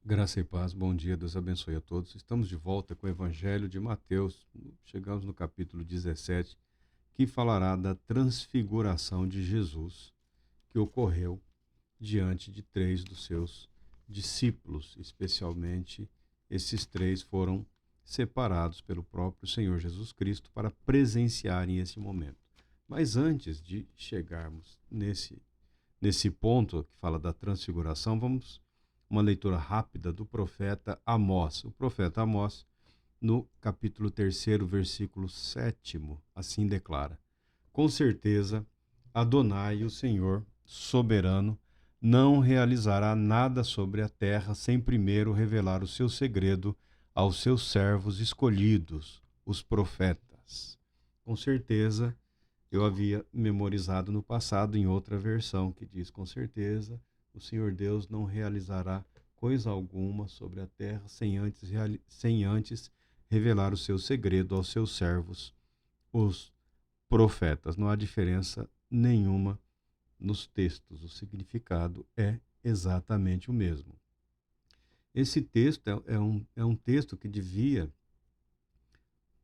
Graça e paz, bom dia, Deus abençoe a todos. Estamos de volta com o Evangelho de Mateus. Chegamos no capítulo 17, que falará da transfiguração de Jesus, que ocorreu diante de três dos seus discípulos. Especialmente, esses três foram separados pelo próprio Senhor Jesus Cristo para presenciarem esse momento. Mas antes de chegarmos nesse ponto que fala da transfiguração, vamos uma leitura rápida do profeta Amós. O profeta Amós, no capítulo 3º, versículo 7º, assim declara: Com certeza, Adonai, o Senhor soberano, não realizará nada sobre a terra sem primeiro revelar o seu segredo aos seus servos escolhidos, os profetas. Com certeza, eu havia memorizado no passado em outra versão que diz: com certeza, o Senhor Deus não realizará coisa alguma sobre a terra sem antes revelar o seu segredo aos seus servos, os profetas. Não há diferença nenhuma nos textos, o significado é exatamente o mesmo. Esse texto é um texto que devia,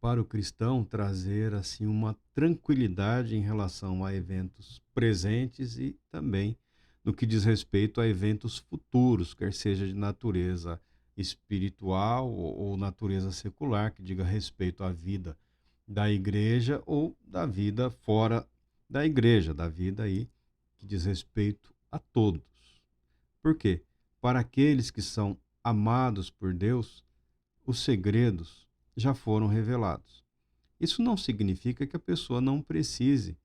para o cristão, trazer assim uma tranquilidade em relação a eventos presentes e também no que diz respeito a eventos futuros, quer seja de natureza espiritual ou natureza secular, que diga respeito à vida da igreja ou da vida fora da igreja, da vida aí que diz respeito a todos. Por quê? Para aqueles que são amados por Deus, os segredos já foram revelados. Isso não significa que a pessoa não precise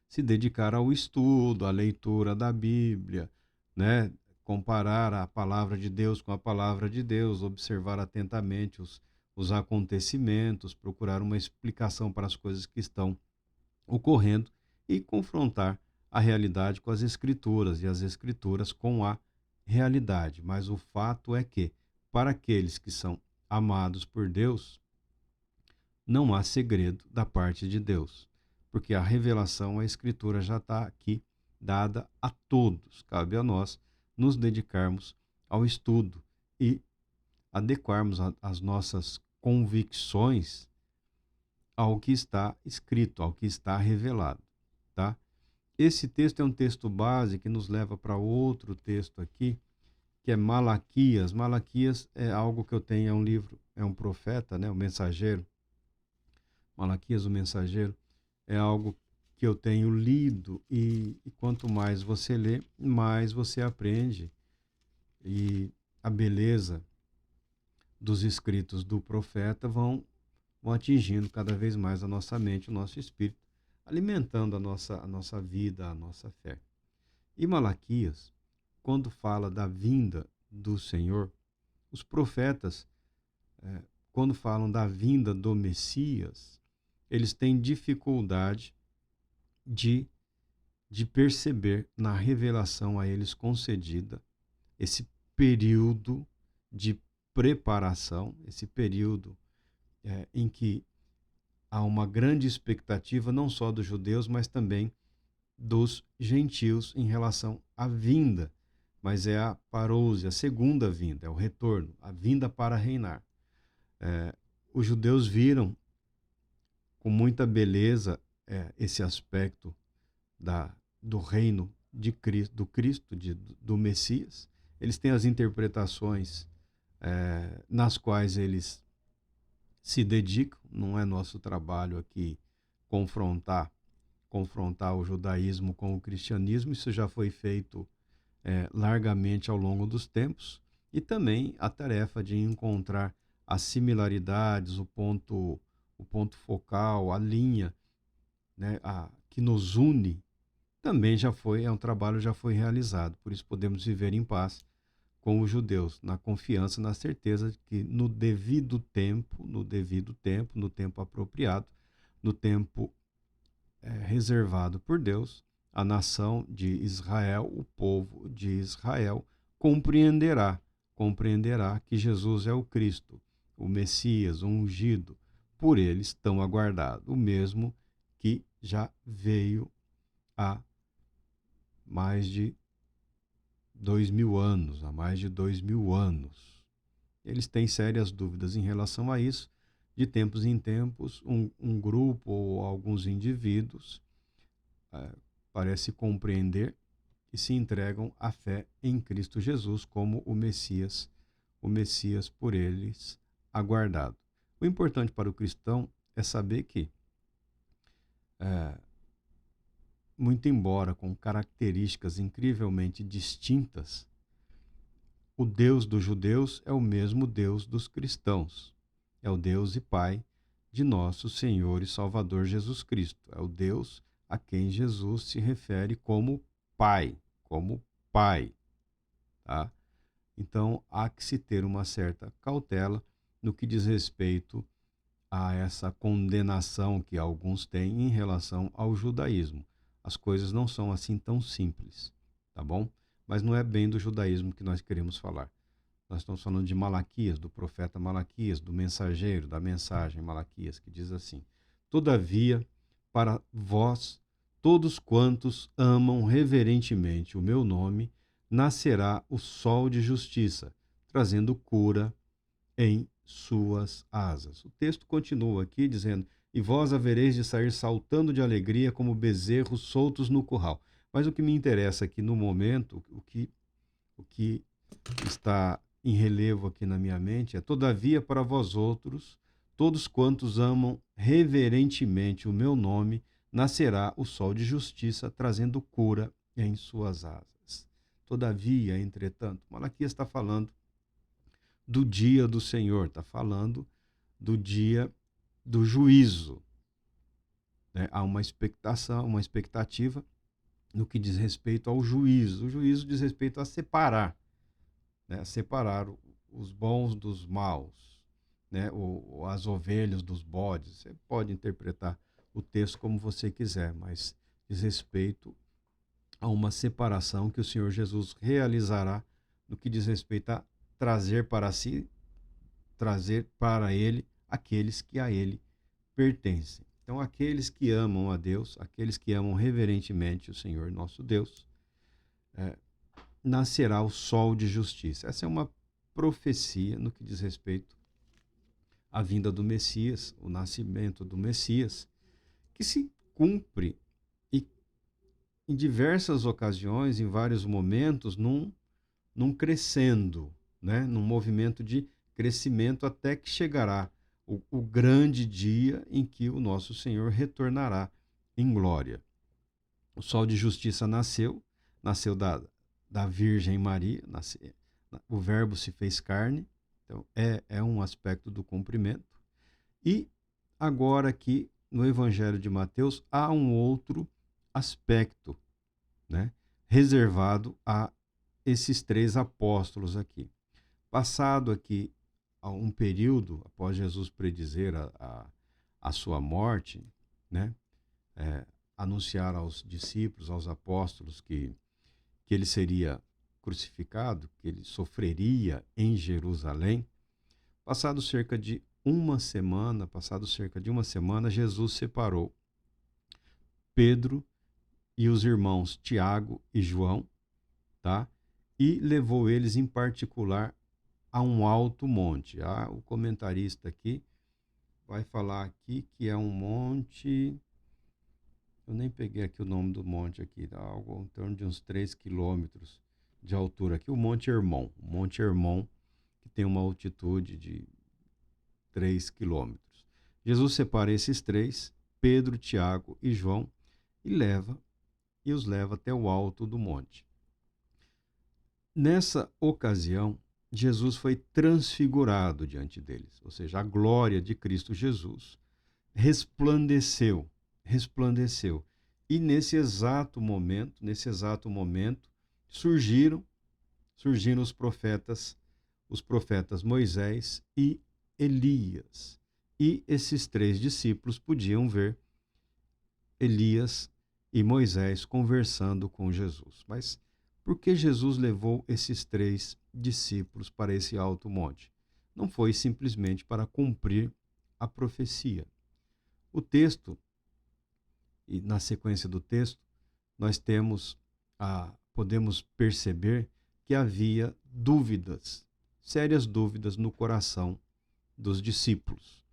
se dedicar ao estudo, à leitura da Bíblia, né? Comparar a palavra de Deus com a palavra de Deus, observar atentamente os acontecimentos, procurar uma explicação para as coisas que estão ocorrendo e confrontar a realidade com as Escrituras e as Escrituras com a realidade. Mas o fato é que, para aqueles que são amados por Deus, não há segredo da parte de Deus, porque a revelação, a Escritura já está aqui dada a todos. Cabe a nós nos dedicarmos ao estudo e adequarmos as nossas convicções ao que está escrito, ao que está revelado, tá? Esse texto é um texto base que nos leva para outro texto aqui, que é Malaquias. Malaquias é algo que eu tenho, é um livro, é um profeta, né, o mensageiro. Malaquias, o mensageiro, é algo que eu tenho lido e quanto mais você lê, mais você aprende. E a beleza dos escritos do profeta vão atingindo cada vez mais a nossa mente, o nosso espírito, alimentando a nossa vida, a nossa fé. E Malaquias, quando fala da vinda do Senhor, os profetas, quando falam da vinda do Messias, eles têm dificuldade de, de perceber na revelação a eles concedida esse período de preparação, esse período em que há uma grande expectativa, não só dos judeus, mas também dos gentios em relação à vinda, mas é a parousia, a segunda vinda, é o retorno, a vinda para reinar. Os judeus viram com muita beleza esse aspecto do reino de Cristo, do Messias. Eles têm as interpretações nas quais eles se dedicam. Não é nosso trabalho aqui confrontar confrontar o judaísmo com o cristianismo. Isso já foi feito largamente ao longo dos tempos. E também a tarefa de encontrar as similaridades, o ponto focal, a linha, né, que nos une, também é um trabalho já foi realizado. Por isso podemos viver em paz com os judeus, na confiança, na certeza de que no tempo apropriado, no tempo reservado por Deus, a nação de Israel, o povo de Israel, compreenderá que Jesus é o Cristo, o Messias, o ungido, por eles tão aguardado, o mesmo que já veio há mais de 2000 anos, há mais de 2000 anos. Eles têm sérias dúvidas em relação a isso. De tempos em tempos, um grupo ou alguns indivíduos parece compreender e se entregam à fé em Cristo Jesus como o Messias por eles aguardado. O importante para o cristão é saber que, muito embora com características incrivelmente distintas, o Deus dos judeus é o mesmo Deus dos cristãos. É o Deus e Pai de nosso Senhor e Salvador Jesus Cristo. É o Deus a quem Jesus se refere como Pai, tá? Então, há que se ter uma certa cautela no que diz respeito a essa condenação que alguns têm em relação ao judaísmo. As coisas não são assim tão simples, tá bom? Mas não é bem do judaísmo que nós queremos falar. Nós estamos falando de Malaquias, do profeta Malaquias, do mensageiro, da mensagem Malaquias, que diz assim: Todavia, para vós, todos quantos amam reverentemente o meu nome, nascerá o sol de justiça, trazendo cura em suas asas. O texto continua aqui dizendo: E vós havereis de sair saltando de alegria como bezerros soltos no curral. Mas o que me interessa aqui no momento, o que está em relevo aqui na minha mente é: Todavia para vós outros, todos quantos amam reverentemente o meu nome, nascerá o sol de justiça, trazendo cura em suas asas. Todavia, entretanto, Malaquias está falando do dia do Senhor, está falando do dia do juízo. Né? Há uma expectação, uma expectativa no que diz respeito ao juízo. O juízo diz respeito a separar, né? Separar os bons dos maus, né? As ovelhas dos bodes. Você pode interpretar o texto como você quiser, mas diz respeito a uma separação que o Senhor Jesus realizará no que diz respeito a trazer para si, trazer para ele aqueles que a ele pertencem. Então, aqueles que amam a Deus, aqueles que amam reverentemente o Senhor nosso Deus, nascerá o sol de justiça. Essa é uma profecia no que diz respeito à vinda do Messias, o nascimento do Messias, que se cumpre e, em diversas ocasiões, em vários momentos, num crescendo, né? Num movimento de crescimento até que chegará o grande dia em que o nosso Senhor retornará em glória. O sol de justiça nasceu da Virgem Maria, o Verbo se fez carne, então é um aspecto do cumprimento. E agora aqui no Evangelho de Mateus há um outro aspecto, né, reservado a esses três apóstolos aqui. Passado aqui um período, após Jesus predizer a sua morte, né, anunciar aos discípulos, aos apóstolos que ele seria crucificado, que ele sofreria em Jerusalém. Passado cerca de uma semana, Jesus separou Pedro e os irmãos Tiago e João, tá? E levou eles em particular a um alto monte. O comentarista aqui vai falar aqui que é um monte. Eu nem peguei aqui o nome do monte aqui, dá algo em torno de uns 3 quilômetros de altura aqui, o Monte Hermon. O Monte Hermon, que tem uma altitude de 3 quilômetros. Jesus separa esses três, Pedro, Tiago e João, e os leva até o alto do monte. Nessa ocasião, Jesus foi transfigurado diante deles, ou seja, a glória de Cristo Jesus resplandeceu. E nesse exato momento, surgiram os profetas Moisés e Elias. E esses três discípulos podiam ver Elias e Moisés conversando com Jesus. Mas por que Jesus levou esses três discípulos para esse alto monte? Não foi simplesmente para cumprir a profecia. O texto, e na sequência do texto, nós podemos perceber que havia dúvidas, sérias dúvidas no coração dos discípulos.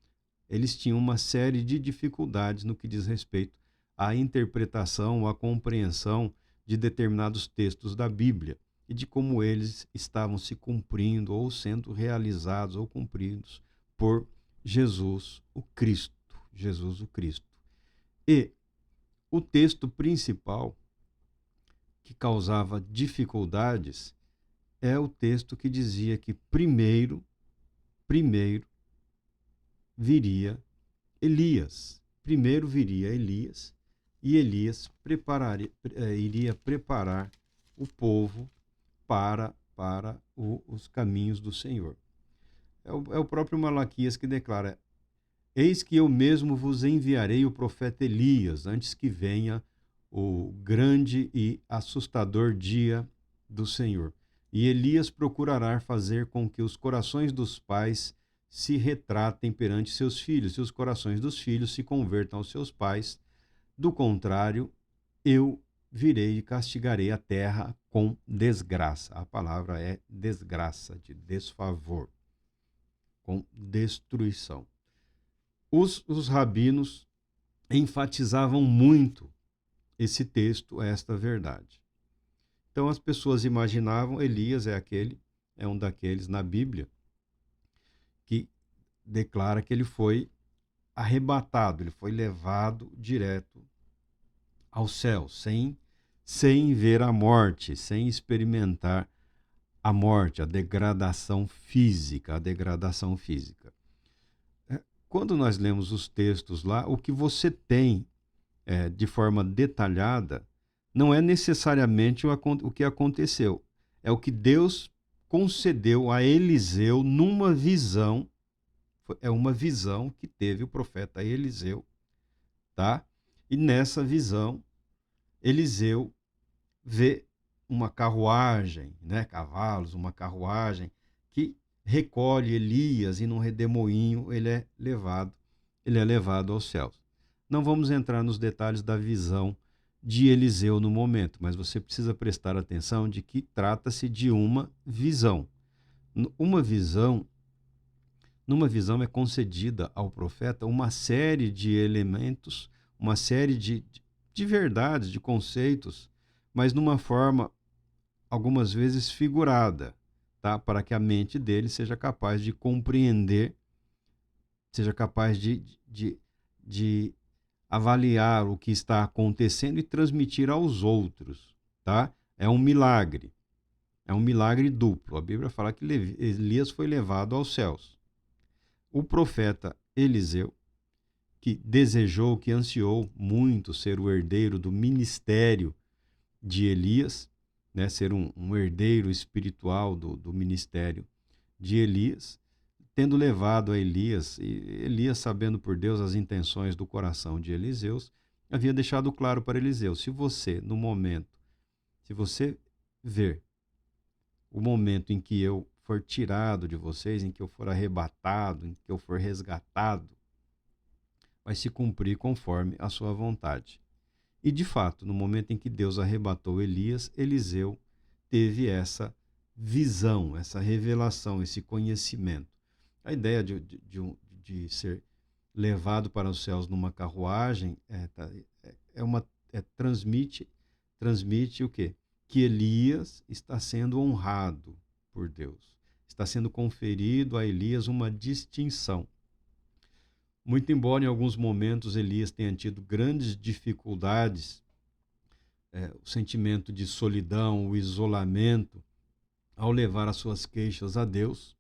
Eles tinham uma série de dificuldades no que diz respeito à interpretação, à compreensão de determinados textos da Bíblia e de como eles estavam se cumprindo ou sendo realizados ou cumpridos por Jesus o Cristo. Jesus o Cristo. E o texto principal que causava dificuldades é o texto que dizia que primeiro viria Elias. Primeiro viria Elias e Elias iria preparar o povo para os caminhos do Senhor. É o próprio Malaquias que declara: eis que eu mesmo vos enviarei o profeta Elias, antes que venha o grande e assustador dia do Senhor. E Elias procurará fazer com que os corações dos pais se retratem perante seus filhos, e os corações dos filhos se convertam aos seus pais. Do contrário, eu virei e castigarei a terra com desgraça. A palavra é desgraça, de desfavor, com destruição. Os rabinos enfatizavam muito esse texto, esta verdade. Então as pessoas imaginavam, Elias é um daqueles na Bíblia que declara que ele foi arrebatado, ele foi levado direto ao céu, sem ver a morte, sem experimentar a morte, a degradação física. Quando nós lemos os textos lá, o que você tem de forma detalhada não é necessariamente o que aconteceu. É o que Deus concedeu a Eliseu numa visão. É uma visão que teve o profeta Eliseu, tá? E nessa visão, Eliseu vê uma carruagem, né? Cavalos, uma carruagem que recolhe Elias e num redemoinho ele é levado aos céus. Não vamos entrar nos detalhes da visão de Eliseu no momento, mas você precisa prestar atenção de que trata-se de uma visão. Numa visão é concedida ao profeta uma série de elementos, uma série de verdades, de conceitos, mas numa forma, algumas vezes, figurada, tá? Para que a mente dele seja capaz de compreender, seja capaz de avaliar o que está acontecendo e transmitir aos outros, tá? É um milagre duplo. A Bíblia fala que Elias foi levado aos céus. O profeta Eliseu, que desejou, que ansiou muito ser o herdeiro do ministério de Elias, né, ser um herdeiro espiritual do ministério de Elias, tendo levado a Elias, e Elias, sabendo por Deus as intenções do coração de Eliseu, havia deixado claro para Eliseu: se você ver o momento em que eu for tirado de vocês, em que eu for arrebatado, em que eu for resgatado, vai se cumprir conforme a sua vontade. E, de fato, no momento em que Deus arrebatou Elias, Eliseu teve essa visão, essa revelação, esse conhecimento. A ideia de ser levado para os céus numa carruagem transmite o quê? Que Elias está sendo honrado por Deus. Está sendo conferido a Elias uma distinção. Muito embora em alguns momentos Elias tenha tido grandes dificuldades, o sentimento de solidão, o isolamento, ao levar as suas queixas a Deus,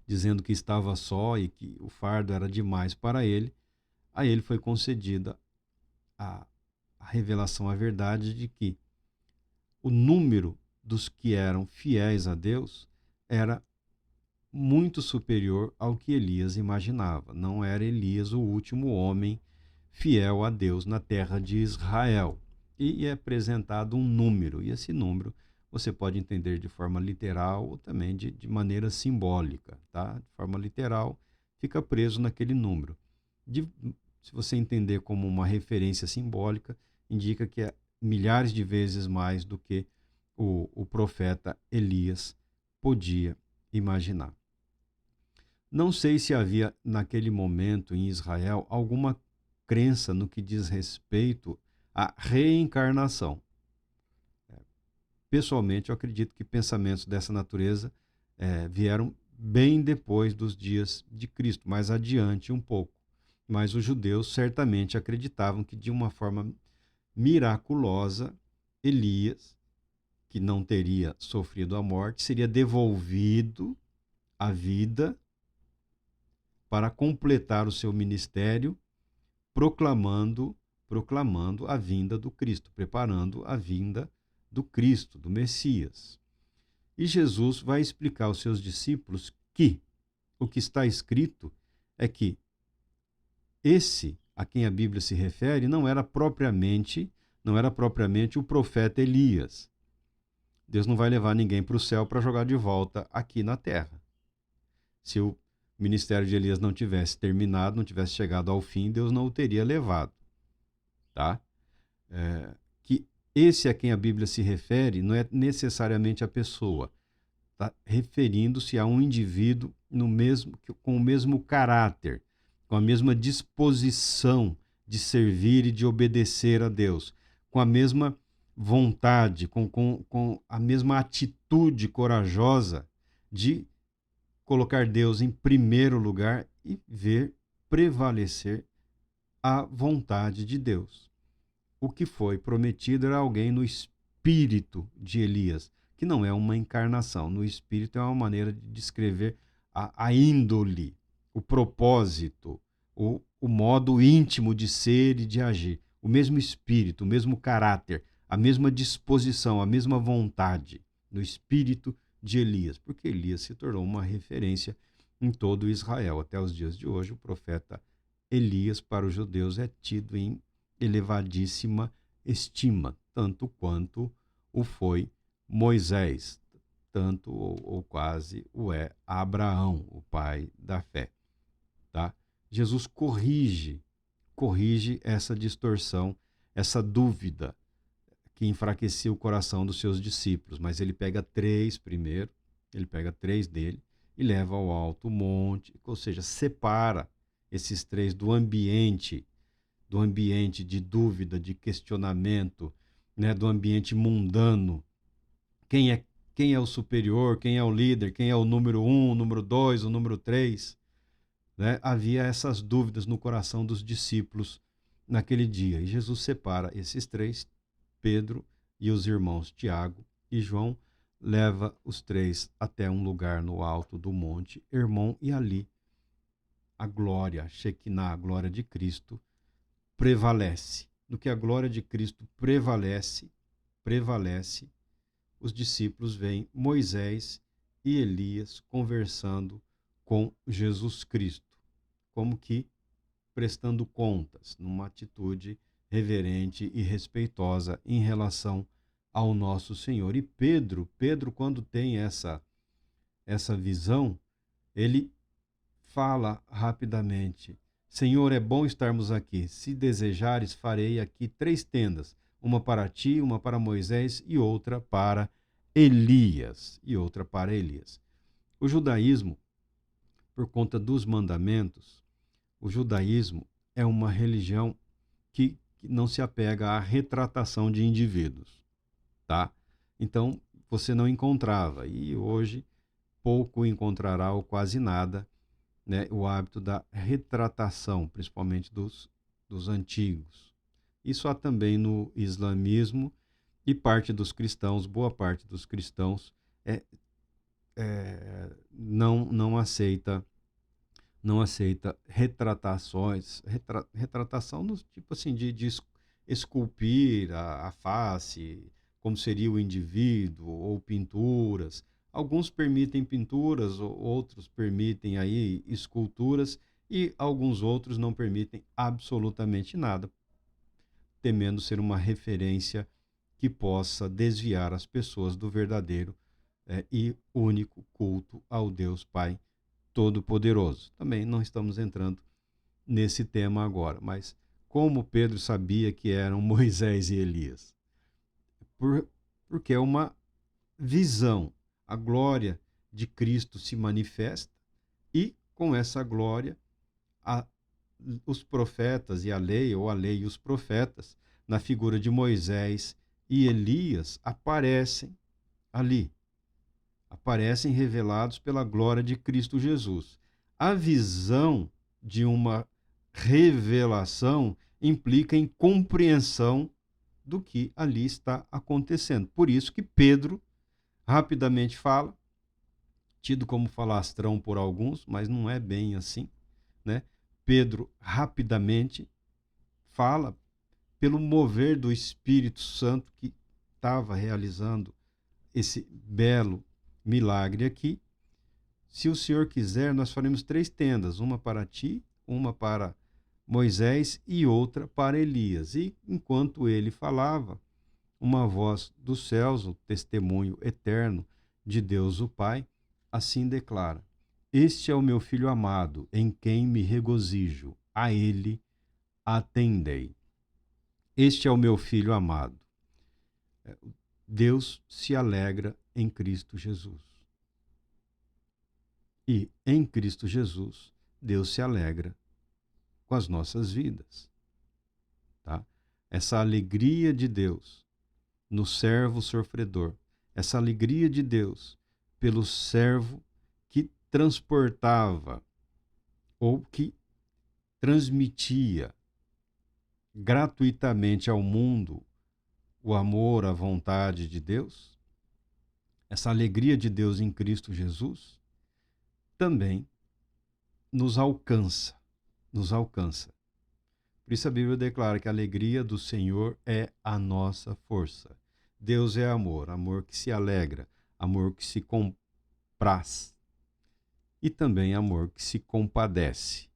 dizendo que estava só e que o fardo era demais para ele, a ele foi concedida a revelação, a verdade de que o número dos que eram fiéis a Deus era muito superior ao que Elias imaginava. Não era Elias o último homem fiel a Deus na terra de Israel. E é apresentado um número, e esse número você pode entender de forma literal ou também de maneira simbólica. Tá? De forma literal, fica preso naquele número. Se você entender como uma referência simbólica, indica que é milhares de vezes mais do que o profeta Elias podia imaginar. Não sei se havia naquele momento em Israel alguma crença no que diz respeito à reencarnação. Pessoalmente, eu acredito que pensamentos dessa natureza vieram bem depois dos dias de Cristo, mais adiante um pouco. Mas os judeus certamente acreditavam que, de uma forma miraculosa, Elias, que não teria sofrido a morte, seria devolvido à vida para completar o seu ministério, proclamando a vinda do Cristo, preparando a vinda do Cristo, do Messias. E Jesus vai explicar aos seus discípulos que o que está escrito é que esse a quem a Bíblia se refere não era propriamente o profeta Elias. Deus não vai levar ninguém para o céu para jogar de volta aqui na terra. Se o ministério de Elias não tivesse terminado, não tivesse chegado ao fim, Deus não o teria levado. Tá? Que esse a quem a Bíblia se refere não é necessariamente a pessoa. Está referindo-se a um indivíduo com o mesmo caráter, com a mesma disposição de servir e de obedecer a Deus, com a mesma vontade, com a mesma atitude corajosa de colocar Deus em primeiro lugar e ver prevalecer a vontade de Deus. O que foi prometido era alguém no espírito de Elias, que não é uma encarnação. No espírito é uma maneira de descrever a índole, o propósito, o modo íntimo de ser e de agir. O mesmo espírito, o mesmo caráter, a mesma disposição, a mesma vontade no espírito de Elias, porque Elias se tornou uma referência em todo Israel. Até os dias de hoje, o profeta Elias, para os judeus, é tido em elevadíssima estima, tanto quanto o foi Moisés, tanto ou quase o é Abraão, o pai da fé. Tá? Jesus corrige essa distorção, essa dúvida que enfraquecia o coração dos seus discípulos, mas ele pega três primeiro, ele pega três dele e leva ao alto monte, ou seja, separa esses três do ambiente de dúvida, de questionamento, né, do ambiente mundano. Quem é o superior, quem é o líder, quem é o número 1, o número 2, o número 3. Né? Havia essas dúvidas no coração dos discípulos naquele dia. E Jesus separa esses três, Pedro e os irmãos Tiago e João, leva os três até um lugar no alto do monte Hermon, e ali a glória, a Shekinah, a glória de Cristo, prevalece. No que a glória de Cristo prevalece, os discípulos veem Moisés e Elias conversando com Jesus Cristo, como que prestando contas, numa atitude reverente e respeitosa em relação ao nosso Senhor. E Pedro, quando tem essa visão, ele fala rapidamente: Senhor, é bom estarmos aqui. Se desejares, farei aqui 3 tendas, uma para ti, uma para Moisés e outra para Elias. O judaísmo, por conta dos mandamentos, o judaísmo é uma religião que não se apega à retratação de indivíduos, tá? Então, você não encontrava, e hoje pouco encontrará ou quase nada, né, o hábito da retratação, principalmente dos antigos. Isso há também no islamismo, e boa parte dos cristãos não aceita retratações, retratação no tipo assim de esculpir a face, como seria o indivíduo, ou pinturas. Alguns permitem pinturas, outros permitem aí esculturas, e alguns outros não permitem absolutamente nada, temendo ser uma referência que possa desviar as pessoas do verdadeiro e único culto ao Deus Pai Todo-Poderoso. Também não estamos entrando nesse tema agora, mas como Pedro sabia que eram Moisés e Elias? Porque é uma visão, a glória de Cristo se manifesta e, com essa glória, a, os profetas e a lei, ou a lei e os profetas, na figura de Moisés e Elias, aparecem ali. Aparecem revelados pela glória de Cristo Jesus. A visão de uma revelação implica em compreensão do que ali está acontecendo. Por isso que Pedro rapidamente fala, tido como falastrão por alguns, mas não é bem assim, né? Pedro rapidamente fala, pelo mover do Espírito Santo que estava realizando esse belo milagre aqui. Se o Senhor quiser, nós faremos 3 tendas, uma para ti, uma para Moisés e outra para Elias. E enquanto ele falava, uma voz dos céus, o testemunho eterno de Deus o Pai, assim declara: Este é o meu filho amado, em quem me regozijo, a ele atendei. Este é o meu filho amado. Deus se alegra em Cristo Jesus. E em Cristo Jesus, Deus se alegra com as nossas vidas. Tá? Essa alegria de Deus no servo sofredor, essa alegria de Deus pelo servo que transportava ou que transmitia gratuitamente ao mundo o amor, a vontade de Deus, essa alegria de Deus em Cristo Jesus, também nos alcança, nos alcança. Por isso a Bíblia declara que a alegria do Senhor é a nossa força. Deus é amor, amor que se alegra, amor que se compraz e também amor que se compadece.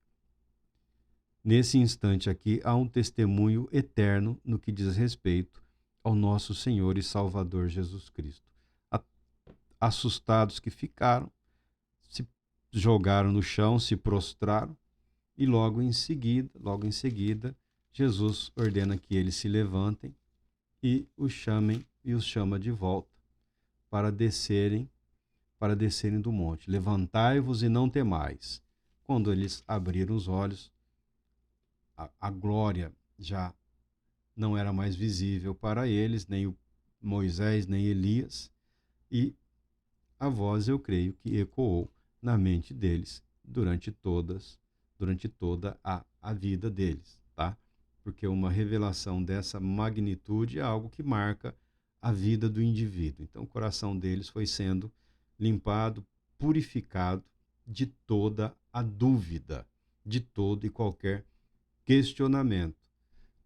Nesse instante aqui há um testemunho eterno no que diz respeito ao nosso Senhor e Salvador Jesus Cristo. Assustados que ficaram, se jogaram no chão, se prostraram e logo em seguida, Jesus ordena que eles se levantem e os chamem e os chama de volta para descerem do monte. Levantai-vos e não temais. Quando eles abriram os olhos, a glória já não era mais visível para eles, nem o Moisés, nem Elias, e a voz, eu creio, que ecoou na mente deles durante toda a vida deles, tá? Porque uma revelação dessa magnitude é algo que marca a vida do indivíduo. Então, o coração deles foi sendo limpado, purificado de toda a dúvida, de todo e qualquer questionamento.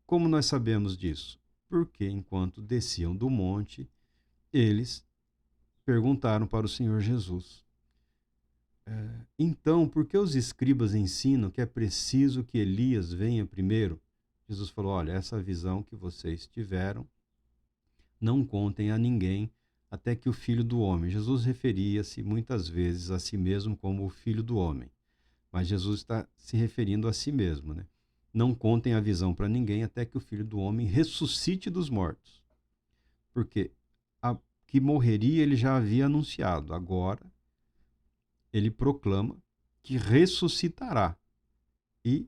Como nós sabemos disso? Porque enquanto desciam do monte, eles perguntaram para o Senhor Jesus: então, por que os escribas ensinam que é preciso que Elias venha primeiro? Jesus falou: olha, essa visão que vocês tiveram, não contem a ninguém até que o Filho do Homem. Jesus referia-se muitas vezes a si mesmo como o Filho do Homem, mas Jesus está se referindo a si mesmo, né? Não contem a visão para ninguém até que o Filho do Homem ressuscite dos mortos. Porque que morreria ele já havia anunciado. Agora ele proclama que ressuscitará e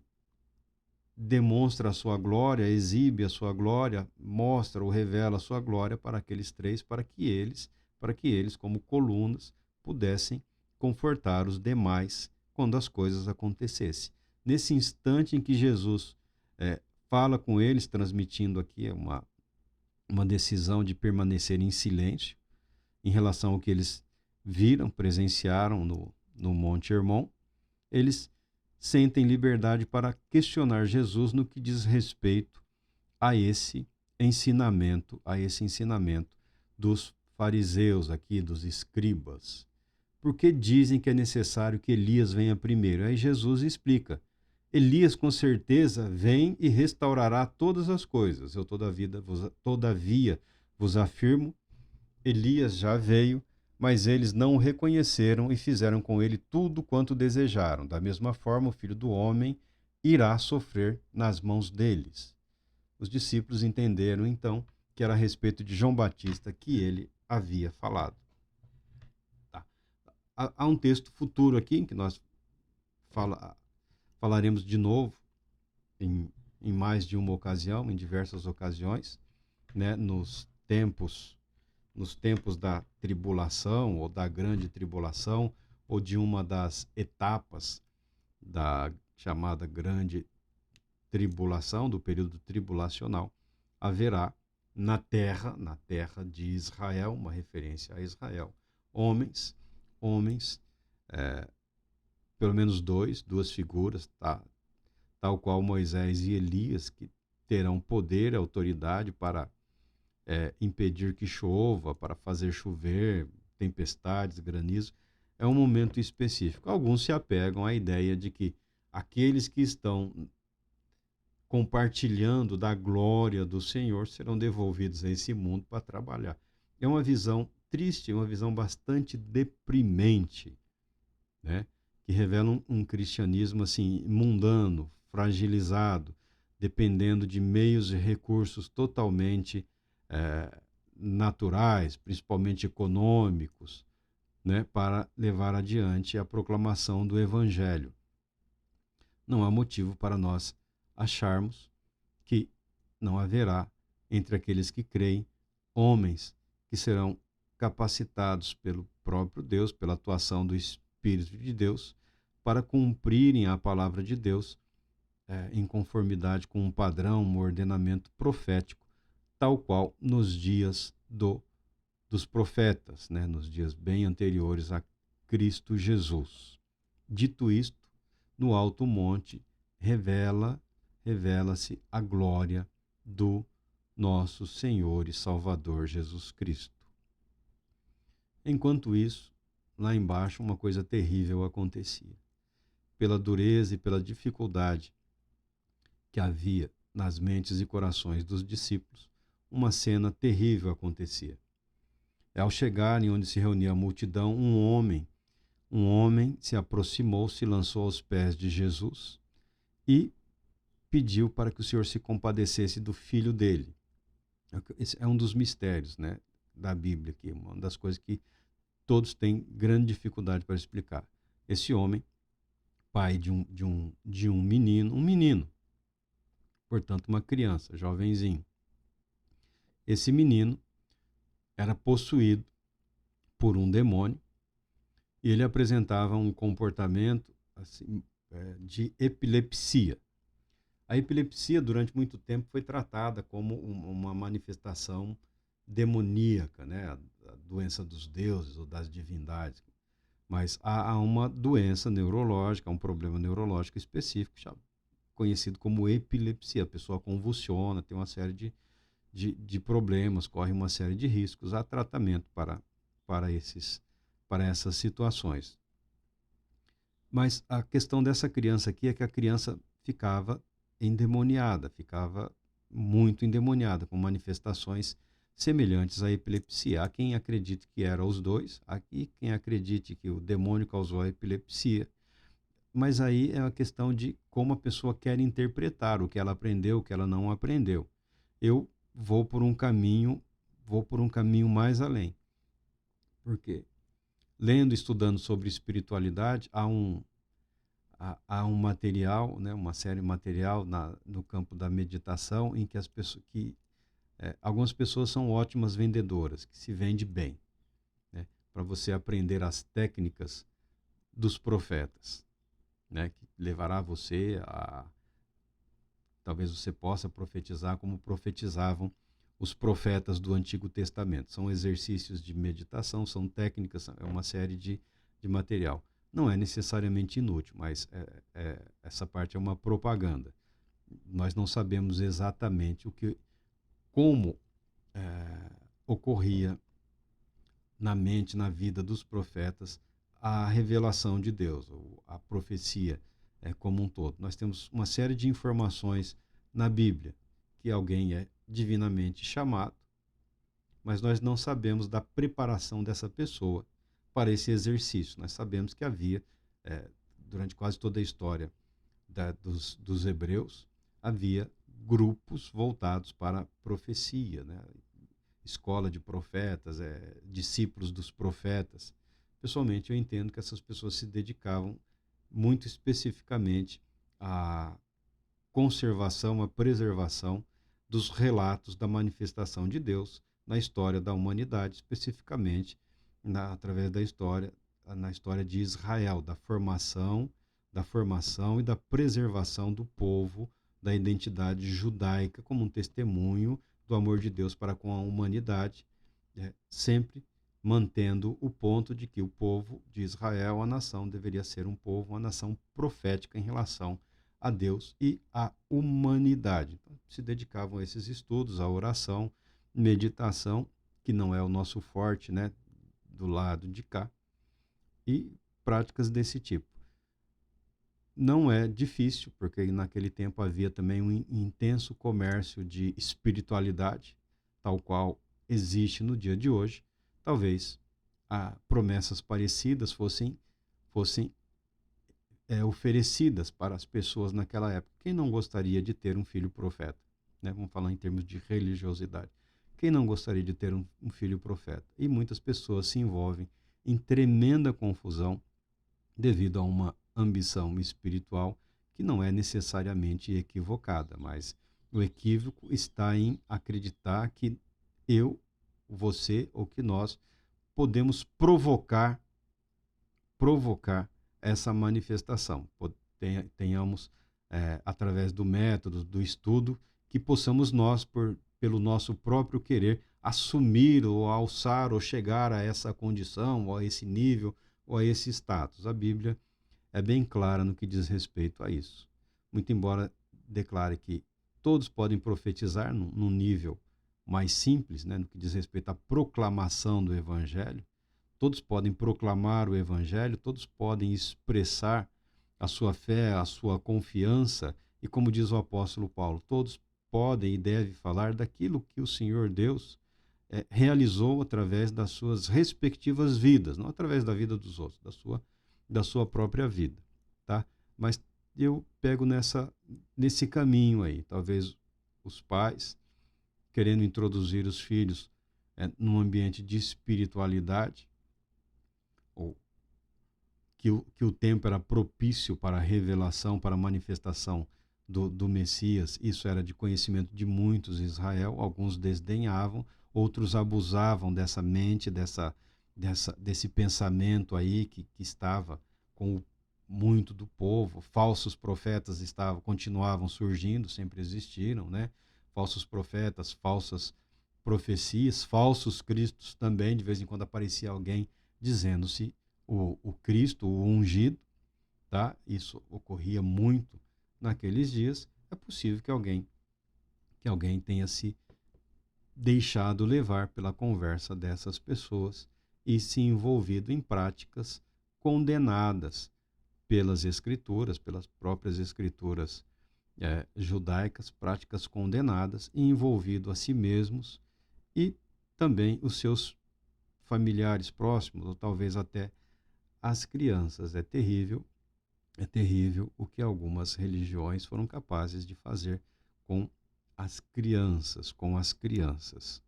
demonstra a sua glória, exibe a sua glória, mostra ou revela a sua glória para aqueles 3, para que eles, como colunas, pudessem confortar os demais quando as coisas acontecessem. Nesse instante em que Jesus fala com eles, transmitindo aqui uma decisão de permanecer em silêncio em relação ao que eles viram, presenciaram no Monte Hermon, eles sentem liberdade para questionar Jesus no que diz respeito a esse ensinamento dos fariseus aqui, dos escribas. Por que dizem que é necessário que Elias venha primeiro? Aí Jesus explica: Elias com certeza vem e restaurará todas as coisas. Eu todavia vos afirmo, Elias já veio, mas eles não o reconheceram e fizeram com ele tudo quanto desejaram. Da mesma forma, o Filho do Homem irá sofrer nas mãos deles. Os discípulos entenderam, então, que era a respeito de João Batista que ele havia falado. Tá? Há um texto futuro aqui em que nós falaremos de novo em mais de uma ocasião, em diversas ocasiões, né, nos tempos da tribulação ou da grande tribulação ou de uma das etapas da chamada grande tribulação, do período tribulacional, haverá na terra de Israel, uma referência a Israel, homens, é, pelo menos duas figuras, tá? Tal qual Moisés e Elias, que terão poder e autoridade para impedir que chova, para fazer chover, tempestades, granizo. É um momento específico. Alguns se apegam à ideia de que aqueles que estão compartilhando da glória do Senhor serão devolvidos a esse mundo para trabalhar. É uma visão triste, uma visão bastante deprimente, né? Que revela um cristianismo assim mundano, fragilizado, dependendo de meios e recursos totalmente naturais, principalmente econômicos, né, para levar adiante a proclamação do Evangelho. Não há motivo para nós acharmos que não haverá entre aqueles que creem homens que serão capacitados pelo próprio Deus, pela atuação do Espírito de Deus, para cumprirem a palavra de Deus em conformidade com um padrão, um ordenamento profético, tal qual nos dias dos profetas, né? Nos dias bem anteriores a Cristo Jesus. Dito isto, no alto monte revela-se a glória do nosso Senhor e Salvador Jesus Cristo. Enquanto isso, lá embaixo uma coisa terrível acontecia. Pela dureza e pela dificuldade que havia nas mentes e corações dos discípulos, uma cena terrível acontecia. Ao chegarem onde se reunia a multidão, um homem se aproximou, se lançou aos pés de Jesus e pediu para que o Senhor se compadecesse do filho dele. Esse é um dos mistérios, né, da Bíblia aqui, uma das coisas que todos têm grande dificuldade para explicar. Esse homem, pai de um menino, portanto uma criança, jovenzinho. Esse menino era possuído por um demônio e ele apresentava um comportamento assim, de epilepsia. A epilepsia, durante muito tempo, foi tratada como uma manifestação demoníaca, né? A doença dos deuses ou das divindades. Mas há uma doença neurológica, um problema neurológico específico, conhecido como epilepsia. A pessoa convulsiona, tem uma série de problemas, corre uma série de riscos. Há tratamento para essas situações. Mas a questão dessa criança aqui é que a criança ficava endemoniada, ficava muito endemoniada, com manifestações semelhantes à epilepsia. Há quem acredite que eram os dois, há quem acredite que o demônio causou a epilepsia. Mas aí é uma questão de como a pessoa quer interpretar o que ela aprendeu, o que ela não aprendeu. Eu vou por um caminho mais além. Por quê? Lendo, estudando sobre espiritualidade, há um material, né, uma série material no campo da meditação em que algumas pessoas são ótimas vendedoras, que se vende bem, né, para você aprender as técnicas dos profetas, né, que levará você a talvez você possa profetizar como profetizavam os profetas do Antigo Testamento. São exercícios de meditação, são técnicas, é uma série de material. Não é necessariamente inútil, mas essa parte é uma propaganda. Nós não sabemos exatamente como ocorria na mente, na vida dos profetas, a revelação de Deus, ou a profecia como um todo. Nós temos uma série de informações na Bíblia que alguém é divinamente chamado, mas nós não sabemos da preparação dessa pessoa para esse exercício. Nós sabemos que havia, durante quase toda a história dos hebreus, havia grupos voltados para a profecia, né? escola de profetas, discípulos dos profetas. Pessoalmente, eu entendo que essas pessoas se dedicavam muito especificamente à conservação, à preservação dos relatos da manifestação de Deus na história da humanidade, especificamente através da história, na história de Israel, da formação e da preservação do povo, da identidade judaica como um testemunho do amor de Deus para com a humanidade, sempre mantendo o ponto de que o povo de Israel, a nação, deveria ser um povo, uma nação profética em relação a Deus e à humanidade. Então, se dedicavam a esses estudos, à oração, meditação, que não é o nosso forte, né, do lado de cá, e práticas desse tipo. Não é difícil, porque naquele tempo havia também um intenso comércio de espiritualidade, tal qual existe no dia de hoje. Talvez promessas parecidas fossem oferecidas para as pessoas naquela época. Quem não gostaria de ter um filho profeta? Né? Vamos falar em termos de religiosidade. Quem não gostaria de ter um filho profeta? E muitas pessoas se envolvem em tremenda confusão devido a uma ambição espiritual que não é necessariamente equivocada, mas o equívoco está em acreditar que eu, você ou que nós podemos provocar essa manifestação. Tenhamos, através do método, do estudo, que possamos nós, pelo nosso próprio querer, assumir ou alçar ou chegar a essa condição, ou a esse nível, ou a esse status. A Bíblia é bem clara no que diz respeito a isso. Muito embora declare que todos podem profetizar num nível mais simples, né, no que diz respeito à proclamação do Evangelho, todos podem proclamar o Evangelho, todos podem expressar a sua fé, a sua confiança, e como diz o apóstolo Paulo, todos podem e devem falar daquilo que o Senhor Deus realizou através das suas respectivas vidas, não através da vida dos outros, da sua própria vida, tá? Mas eu pego nesse caminho aí, talvez os pais querendo introduzir os filhos num ambiente de espiritualidade, ou que o tempo era propício para a revelação, para a manifestação do Messias. Isso era de conhecimento de muitos em Israel. Alguns desdenhavam, outros abusavam dessa mente, desse pensamento aí que estava com muito do povo. Falsos profetas continuavam surgindo, sempre existiram, né? Falsos profetas, falsas profecias, falsos cristos também. De vez em quando aparecia alguém dizendo-se o Cristo, o ungido, tá? Isso ocorria muito naqueles dias. É possível que alguém tenha se deixado levar pela conversa dessas pessoas e se envolvido em práticas condenadas pelas escrituras, pelas próprias escrituras judaicas, práticas condenadas, e envolvido a si mesmos e também os seus familiares próximos, ou talvez até as crianças. É terrível o que algumas religiões foram capazes de fazer com as crianças,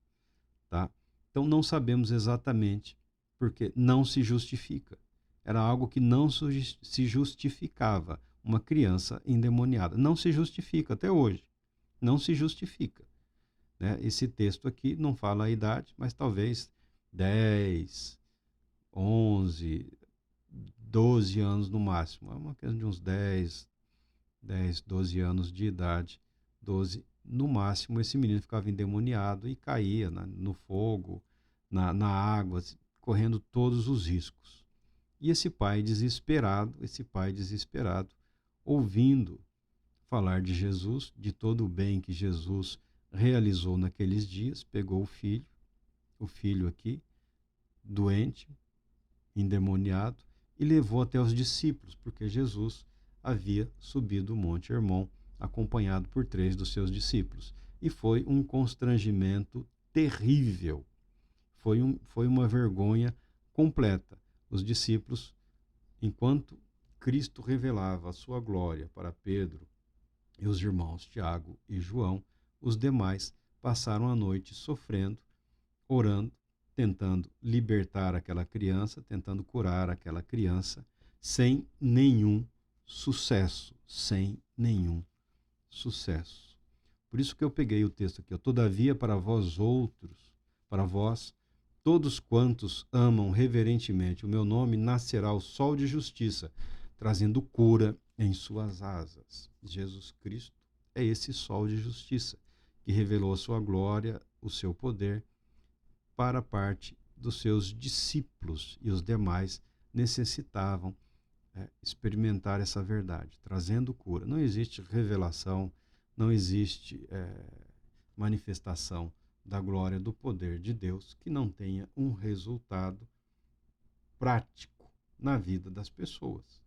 tá? Então não sabemos exatamente, porque não se justifica. Era algo que não se justificava. Uma criança endemoniada não se justifica até hoje. Não se justifica, né? Esse texto aqui não fala a idade, mas talvez 10, 11, 12 anos no máximo. É uma questão de uns 10, 12 anos de idade. 12 no máximo. Esse menino ficava endemoniado e caía no fogo, na água, correndo todos os riscos. E esse pai desesperado, ouvindo falar de Jesus, de todo o bem que Jesus realizou naqueles dias, pegou o filho aqui, doente, endemoniado, e levou até os discípulos, porque Jesus havia subido o Monte Hermon, acompanhado por 3 dos seus discípulos. E foi um constrangimento terrível. Foi uma vergonha completa. Os discípulos, enquanto Cristo revelava a sua glória para Pedro e os irmãos Tiago e João, os demais passaram a noite sofrendo orando, tentando libertar aquela criança, tentando curar aquela criança, sem nenhum sucesso, sem nenhum sucesso. Por isso que eu peguei o texto aqui, ó. Todavia para vós outros, para vós, todos quantos amam reverentemente o meu nome, nascerá o sol de justiça, trazendo cura em suas asas. Jesus Cristo é esse sol de justiça, que revelou a sua glória, o seu poder, para a parte dos seus discípulos, e os demais necessitavam experimentar essa verdade, trazendo cura. Não existe revelação, não existe manifestação da glória do poder de Deus que não tenha um resultado prático na vida das pessoas.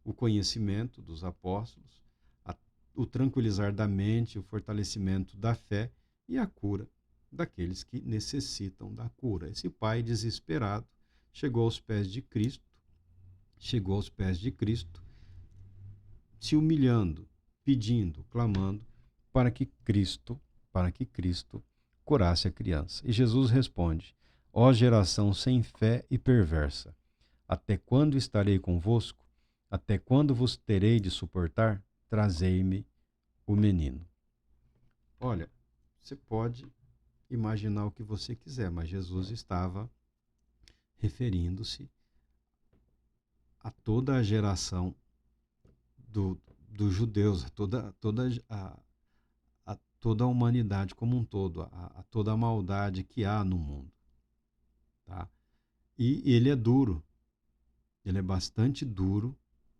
O conhecimento dos apóstolos, o tranquilizar da mente, o fortalecimento da fé e a cura daqueles que necessitam da cura. Esse pai desesperado chegou aos pés de Cristo, se humilhando, pedindo, clamando para que Cristo curasse a criança. E Jesus responde: ó geração sem fé e perversa, até quando estarei convosco? Até quando vos terei de suportar? Trazei-me o menino. Olha, você pode imaginar o que você quiser, mas Jesus estava referindo-se a toda a geração dos judeus, a toda a humanidade como um todo, a toda a maldade que há no mundo. Tá? E ele é duro, ele é bastante duro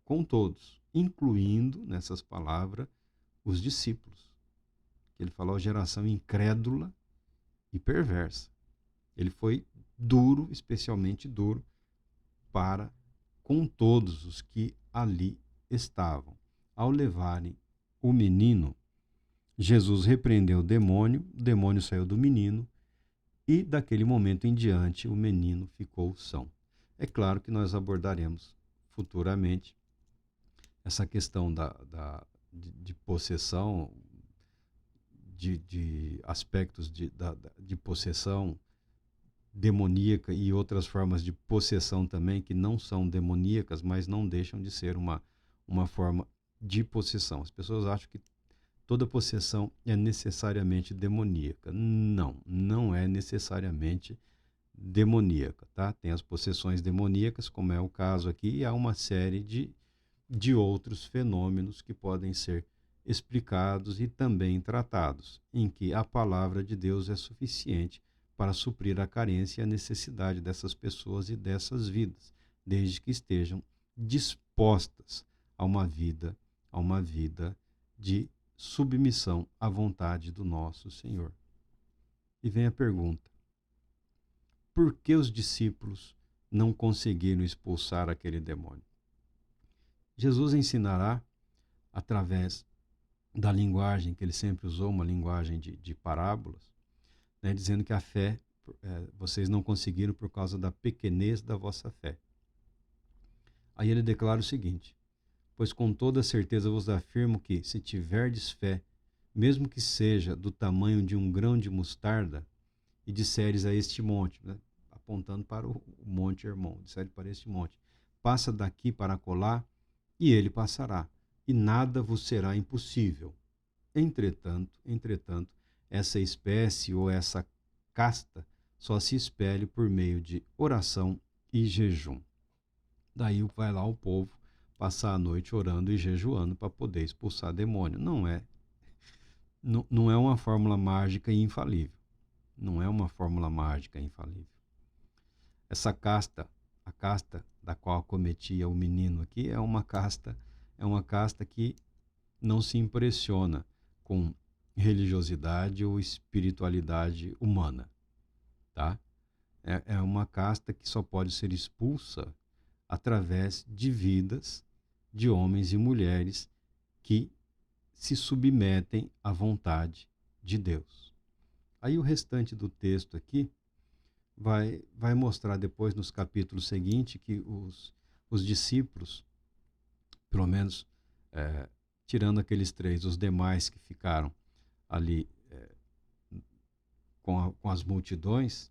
com todos, incluindo, nessas palavras, os discípulos. Ele falou geração incrédula e perversa. Ele foi duro, especialmente duro, para com todos os que ali estavam. Ao levarem o menino, Jesus repreendeu o demônio saiu do menino e, daquele momento em diante, o menino ficou são. É claro que nós abordaremos futuramente essa questão de possessão, de aspectos de possessão demoníaca e outras formas de possessão também, que não são demoníacas, mas não deixam de ser uma forma de possessão. As pessoas acham que toda possessão é necessariamente demoníaca. Não, não é necessariamente demoníaca, tá? Tem as possessões demoníacas, como é o caso aqui, e há uma série de outros fenômenos que podem ser explicados e também tratados, em que a palavra de Deus é suficiente para suprir a carência e a necessidade dessas pessoas e dessas vidas, desde que estejam dispostas a uma vida de submissão à vontade do nosso Senhor. E vem a pergunta: por que os discípulos não conseguiram expulsar aquele demônio? Jesus ensinará, através da linguagem que ele sempre usou, uma linguagem de parábolas, né, dizendo que a fé, vocês não conseguiram por causa da pequenez da vossa fé. Aí ele declara o seguinte: pois com toda certeza vos afirmo que, se tiverdes fé, mesmo que seja do tamanho de um grão de mostarda, e disseres a este monte, né, apontando para o monte Hermon, disseres para este monte, passa daqui para acolá, e ele passará, e nada vos será impossível. Entretanto, essa espécie ou essa casta só se espelhe por meio de oração e jejum. Daí vai lá o povo passar a noite orando e jejuando para poder expulsar demônio. Não é uma fórmula mágica e infalível. Não é uma fórmula mágica e infalível. Essa casta, a casta da qual cometia o menino aqui, é uma casta que não se impressiona com religiosidade ou espiritualidade humana, tá? É uma casta que só pode ser expulsa através de vidas de homens e mulheres que se submetem à vontade de Deus. Aí o restante do texto aqui vai mostrar depois, nos capítulos seguintes, que os discípulos, pelo menos tirando aqueles três, os demais que ficaram ali com as multidões,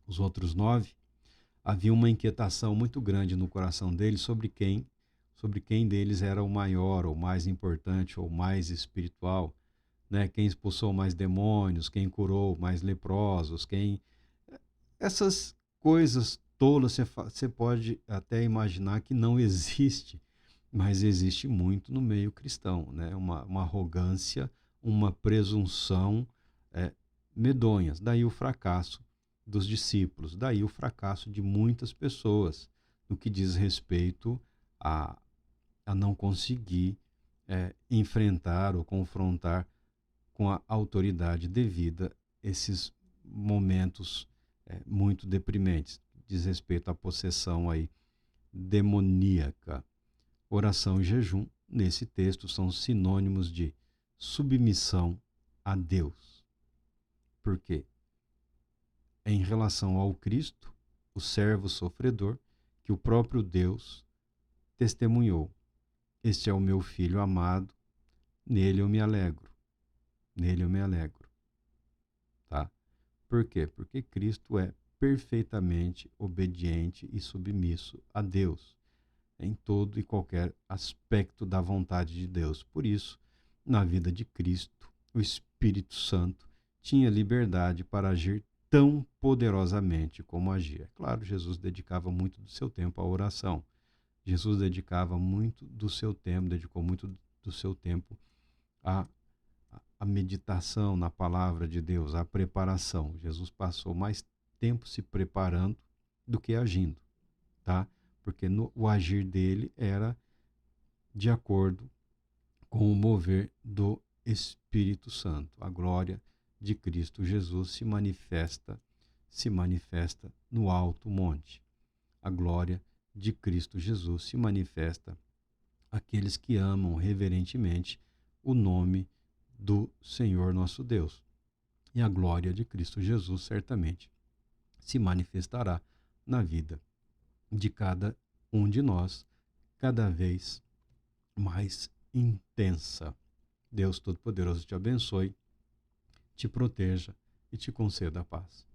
os outros 9, havia uma inquietação muito grande no coração deles sobre quem deles era o maior, ou mais importante, ou mais espiritual, né? Quem expulsou mais demônios, quem curou mais leprosos, quem essas coisas tolas você pode até imaginar que não existe, mas existe muito no meio cristão, né? Uma arrogância, uma presunção é, medonhas. Daí o fracasso dos discípulos, daí o fracasso de muitas pessoas no que diz respeito a, a não conseguir enfrentar ou confrontar com a autoridade devida esses momentos muito deprimentes. Diz respeito à possessão aí demoníaca. Oração e jejum, nesse texto, são sinônimos de submissão a Deus. Por quê? Em relação ao Cristo, o servo sofredor, que o próprio Deus testemunhou. Este é o meu filho amado, nele eu me alegro. Nele eu me alegro. Tá? Por quê? Porque Cristo é perfeitamente obediente e submisso a Deus em todo e qualquer aspecto da vontade de Deus. Por isso, na vida de Cristo, o Espírito Santo tinha liberdade para agir tão poderosamente como agia. É claro, Jesus dedicava muito do seu tempo à oração. Jesus dedicava muito do seu tempo, dedicou muito do seu tempo à, à meditação na palavra de Deus, à preparação. Jesus passou mais tempo se preparando do que agindo, tá? Porque o agir dele era de acordo com o mover do Espírito Santo. A glória de Cristo Jesus se manifesta no alto monte. A glória de Cristo Jesus se manifesta àqueles que amam reverentemente o nome do Senhor nosso Deus. E a glória de Cristo Jesus certamente se manifestará na vida de cada um de nós, cada vez mais intensa. Deus Todo-Poderoso te abençoe, te proteja e te conceda a paz.